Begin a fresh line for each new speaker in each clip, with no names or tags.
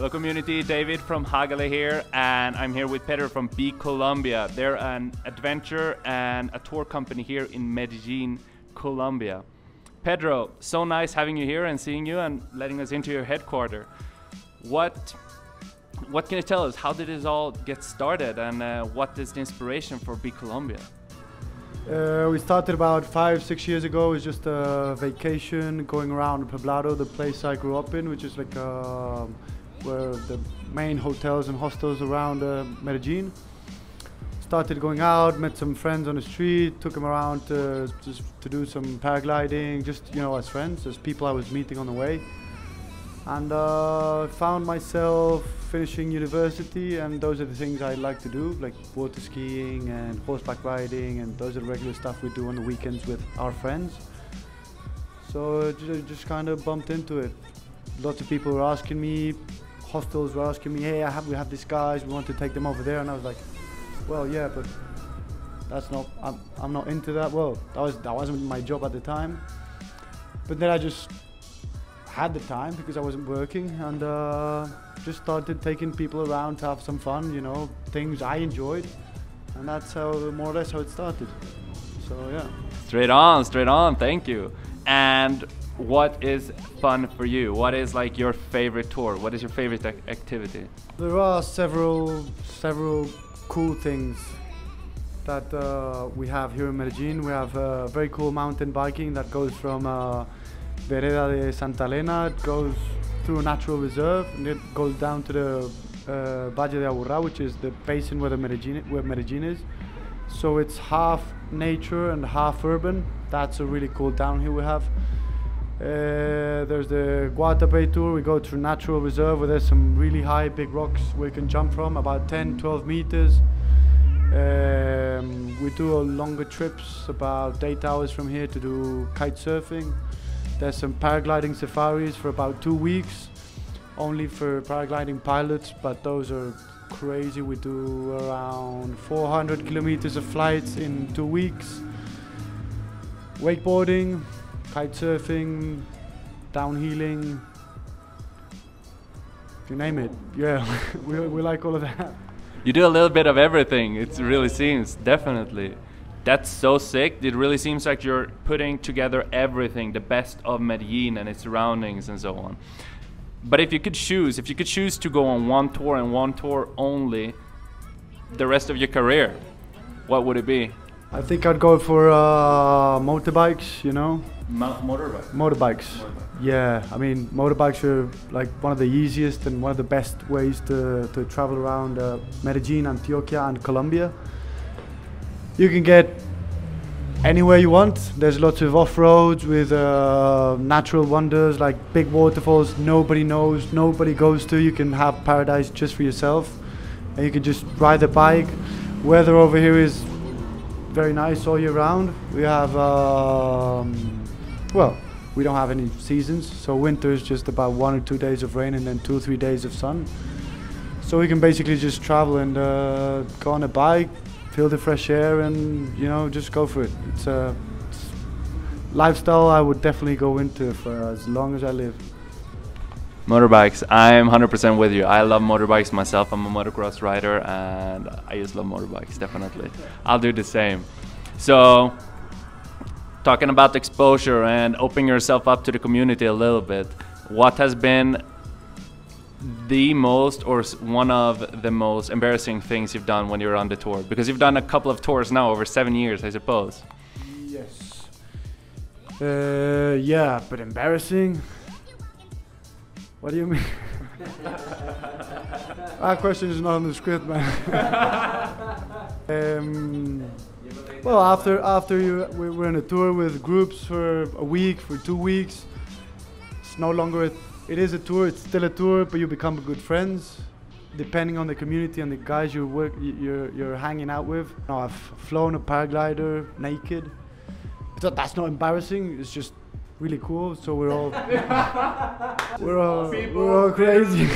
Hello community, David from HÁGALE here, and I'm here with Pedro from BeColombia. They're an adventure and a tour company here in Medellin, Colombia. Pedro, so nice having you here and seeing you and letting us into your headquarters. What can you tell us? How did this all get started, and what is the inspiration for BeColombia?
We started about 5-6 years ago. It was just a vacation going around Poblado, the place I grew up in, which is like where the main hotels and hostels around Medellin. Started going out, met some friends on the street, took them around to do some paragliding, just as friends, as people I was meeting on the way. And found myself finishing university, and those are the things I like to do, like water skiing and horseback riding, and those are the regular stuff we do on the weekends with our friends. So just kind of bumped into it. Lots of people were asking me, hostels were asking me, hey, we have these guys, we want to take them over there, and I was like, well, yeah, but that's not, I'm not into that. Well, that wasn't my job at the time. But then I just had the time because I wasn't working, and just started taking people around to have some fun, things I enjoyed, and that's more or less how it started. So yeah. Straight
on, thank you. And what is fun for you? What is like your favorite tour? What is your favorite activity?
There are several cool things that we have here in Medellin. We have very cool mountain biking that goes from Vereda de Santa Elena. It goes through a natural reserve, and it goes down to the Valle de Aburrá, which is the basin where Medellin is. So it's half nature and half urban. That's a really cool downhill we have. There's the Guatapé tour. We go through natural reserve where there's some really high big rocks we can jump from, about 10-12 meters. We do longer trips, about 8 hours from here, to do kite surfing. There's some paragliding safaris for about 2 weeks, only for paragliding pilots, but those are crazy. We do around 400 kilometers of flights in 2 weeks. Wakeboarding, kite surfing, downhilling, you name it. Yeah, we like all of that.
You do a little bit of everything, it really seems, definitely. That's so sick. It really seems like you're putting together everything, the best of Medellin and its surroundings and so on. But if you could choose to go on one tour and one tour only the rest of your career, what would it be?
I think I'd go for motorbikes,
Motorbikes?
Yeah, I mean, motorbikes are like one of the easiest and one of the best ways to travel around Medellin, Antioquia and Colombia. You can get anywhere you want. There's lots of off-roads with natural wonders like big waterfalls nobody knows, nobody goes to. You can have paradise just for yourself, and you can just ride the bike. Weather over here is very nice all year round. We have, well, we don't have any seasons, so winter is just about 1 or 2 days of rain and then 2 or 3 days of sun. So we can basically just travel and go on a bike, feel the fresh air, and just go for it. It's a lifestyle I would definitely go into for as long as I live.
Motorbikes, I'm 100% with you. I love motorbikes myself. I'm a motocross rider and I just love motorbikes, definitely. I'll do the same. So, talking about exposure and opening yourself up to the community a little bit, what has been the most or one of the most embarrassing things you've done when you're on the tour? Because you've done a couple of tours now over 7 years, I suppose.
Yes. Yeah, but embarrassing? What do you mean? That question is not on the script, man. Well, after we're on a tour with groups for a week, for 2 weeks, it's no longer it is a tour, it's still a tour, but you become good friends, depending on the community and the guys you're hanging out with. I've flown a paraglider naked. That's not embarrassing, it's just really cool, so we're all crazy. We're all crazy.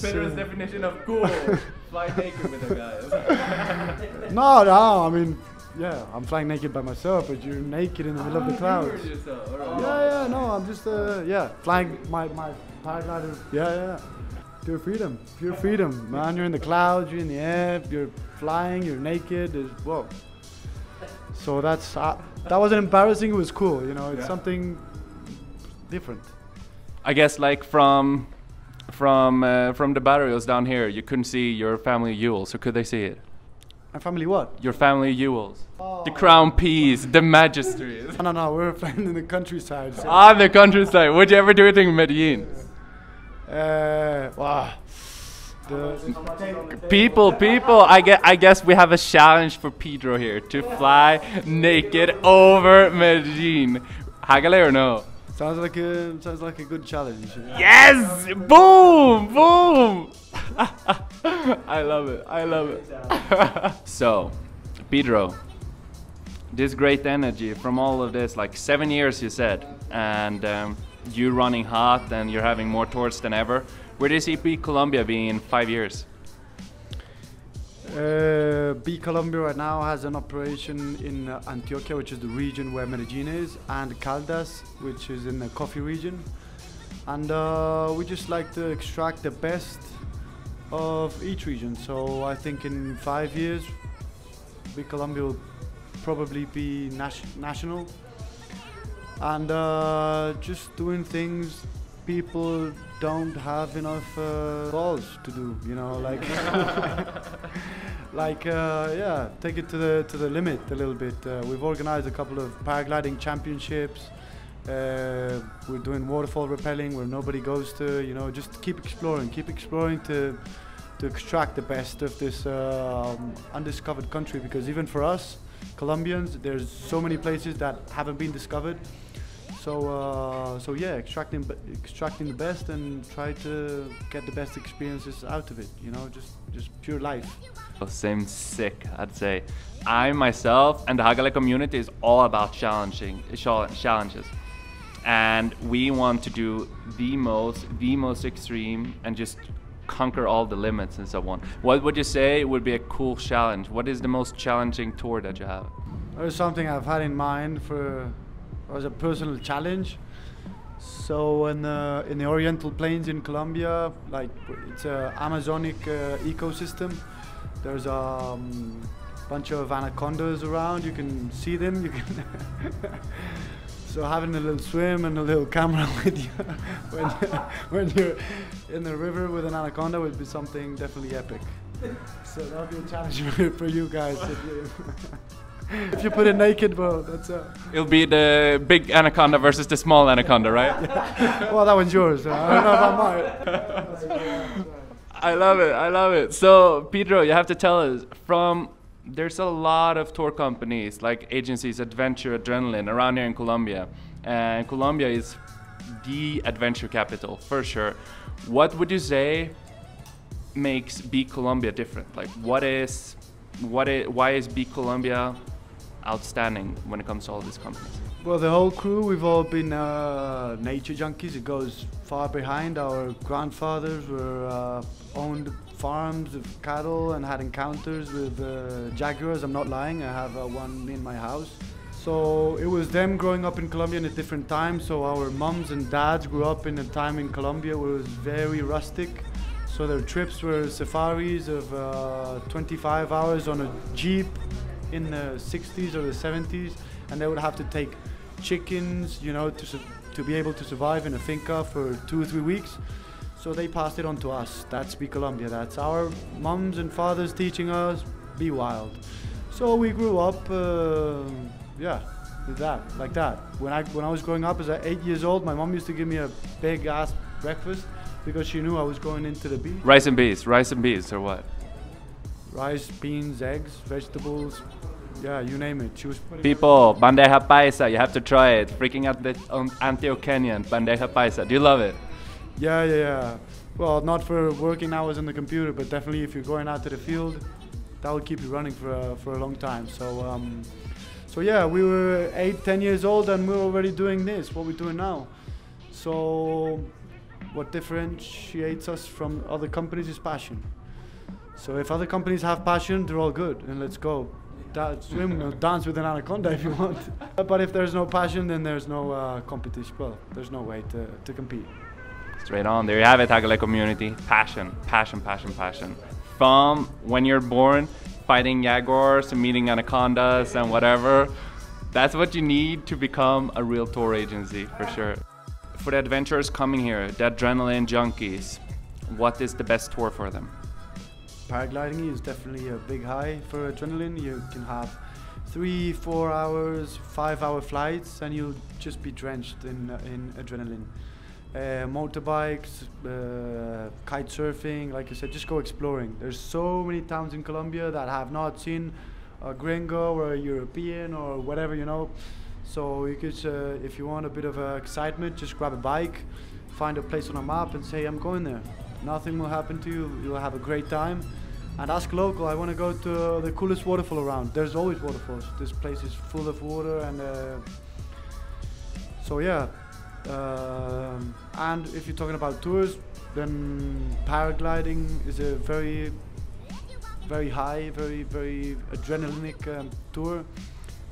Pedro's definition of cool. Fly naked with the guys.
No, I mean, Yeah, I'm flying naked by myself, but you're naked in the middle of the clouds. Yeah, no, I'm just flying my paraglider. Yeah. Pure freedom, man. You're in the clouds, you're in the air, you're flying, you're naked. Whoa. So that wasn't embarrassing. It was cool, you know. It's something different.
I guess like from the barrios down here, you couldn't see your family jewels, or could they see it?
My family what?
Your family jewels. Oh. The crown piece, the magistraries.
No, we're flying in the countryside. So.
On the countryside. Would you ever do anything in Medellin?
Wow.
People, I guess we have a challenge for Pedro here to fly naked over Medellin. HagaLe or no?
Sounds like a good challenge.
Yes! Boom! I love it. So, Pedro, this great energy from all of this, like 7 years you said, and you running hot and you're having more tours than ever. Where do you see BeColombia being in 5 years?
BeColombia right now has an operation in Antioquia, which is the region where Medellin is, and Caldas, which is in the coffee region. And we just like to extract the best of each region. So I think in 5 years, BeColombia will probably be national. And just doing things people don't have enough balls to do, you know, like take it to the limit a little bit. We've organized a couple of paragliding championships. We're doing waterfall rappelling where nobody goes to, you know, just keep exploring to extract the best of this undiscovered country, because even for us Colombians, there's so many places that haven't been discovered. So yeah, extracting the best and try to get the best experiences out of it. You know, just pure life.
Same sick, I'd say. I myself and the HagaLe community is all about challenges, and we want to do the most extreme and just conquer all the limits and so on. What would you say would be a cool challenge? What is the most challenging tour that you have?
There's something I've had in mind as a personal challenge. So in the Oriental Plains in Colombia, like it's an Amazonic ecosystem. There's a bunch of anacondas around. You can see them. You can so having a little swim and a little camera with you when you're in the river with an anaconda would be something definitely epic. So that'll be a challenge for you guys. If you put it naked, well, that's
it'll be the big anaconda versus the small anaconda, right?
Yeah. Well, that one's yours. I don't know if I might.
I love it. So, Pedro, you have to tell us, there's a lot of tour companies, like agencies, Adventure, Adrenaline, around here in Colombia. And Colombia is the adventure capital, for sure. What would you say makes BeColombia different? Like, why is BeColombia outstanding when it comes to all these companies?
Well, the whole crew, we've all been nature junkies. It goes far behind. Our grandfathers were owned farms of cattle and had encounters with jaguars. I'm not lying, I have one in my house. So it was them growing up in Colombia in a different time. So our mums and dads grew up in a time in Colombia where it was very rustic. So their trips were safaris of 25 hours on a jeep in the 60s or the 70s, and they would have to take chickens, you know, to be able to survive in a finca for 2 or 3 weeks. So they passed it on to us. That's BeColombia. That's our mums and fathers teaching us, be wild. So we grew up, with that, like that. When I was growing up as 8 years old, my mom used to give me a big ass breakfast because she knew I was going into the beach.
Rice and beans, or what?
Rice, beans, eggs, vegetables, yeah, you name it. She was
people, bandeja paisa, you have to try it. Freaking out the Antioquenian bandeja paisa. Do you love it?
Yeah. Well, not for working hours on the computer, but definitely if you're going out to the field, that will keep you running for a long time. So yeah, we were 8-10 years old and we were already doing this, what we're doing now. So what differentiates us from other companies is passion. So if other companies have passion, they're all good, and let's go. swim or dance with an anaconda if you want. But if there's no passion, then there's no competition. Well, there's no way to compete.
Straight on. There you have it, HagaLe community. Passion, passion, passion, passion. From when you're born, fighting jaguars and meeting anacondas and whatever. That's what you need to become a real tour agency, for sure. For the adventurers coming here, the adrenaline junkies, what is the best tour for them?
Paragliding is definitely a big high for adrenaline. You can have 3, 4 hours, 5-hour flights, and you'll just be drenched in adrenaline. Motorbikes, kite surfing, like you said, just go exploring. There's so many towns in Colombia that have not seen a gringo or a European or whatever, you know. So you could, if you want a bit of excitement, just grab a bike, find a place on a map and say, I'm going there. Nothing will happen to you, you'll have a great time. And ask local, I want to go to the coolest waterfall around. There's always waterfalls. This place is full of water, and so yeah. And if you're talking about tours, then paragliding is a very, very high, very adrenalinic tour.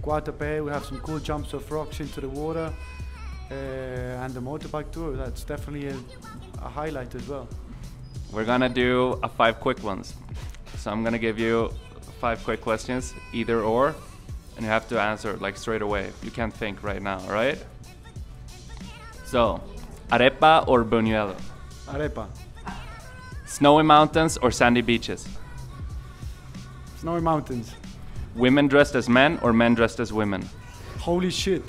Guatapé, we have some cool jumps of rocks into the water, and the motorbike tour, that's definitely a highlight as well.
We're gonna do 5 quick ones. So I'm gonna give you 5 quick questions, either or, and you have to answer like straight away. You can't think right now, all right? So, arepa or buñuelo?
Arepa.
Snowy mountains or sandy beaches?
Snowy mountains.
Women dressed as men or men dressed as women?
Holy shit.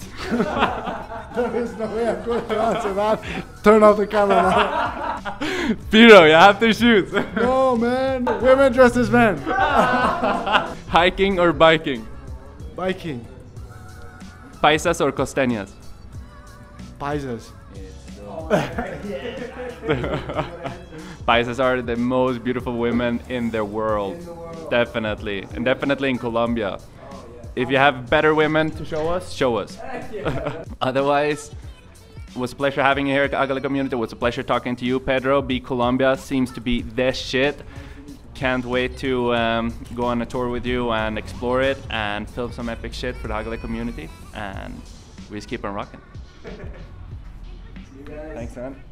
There is no way I'm going to answer that. Turn off the camera now.
Piro, you have to shoot.
No, man. Women dressed as men.
Hiking or biking?
Biking.
Paisas or costeñas?
Paisas.
Paisas are the most beautiful women in the world. Definitely. And definitely in Colombia. If you have better women to show us, show us. Otherwise, it was a pleasure having you here at HagaLe community. It was a pleasure talking to you, Pedro. BeColombia seems to be the shit. Can't wait to go on a tour with you and explore it and film some epic shit for the HagaLe community. And we just keep on rocking. Thanks, man.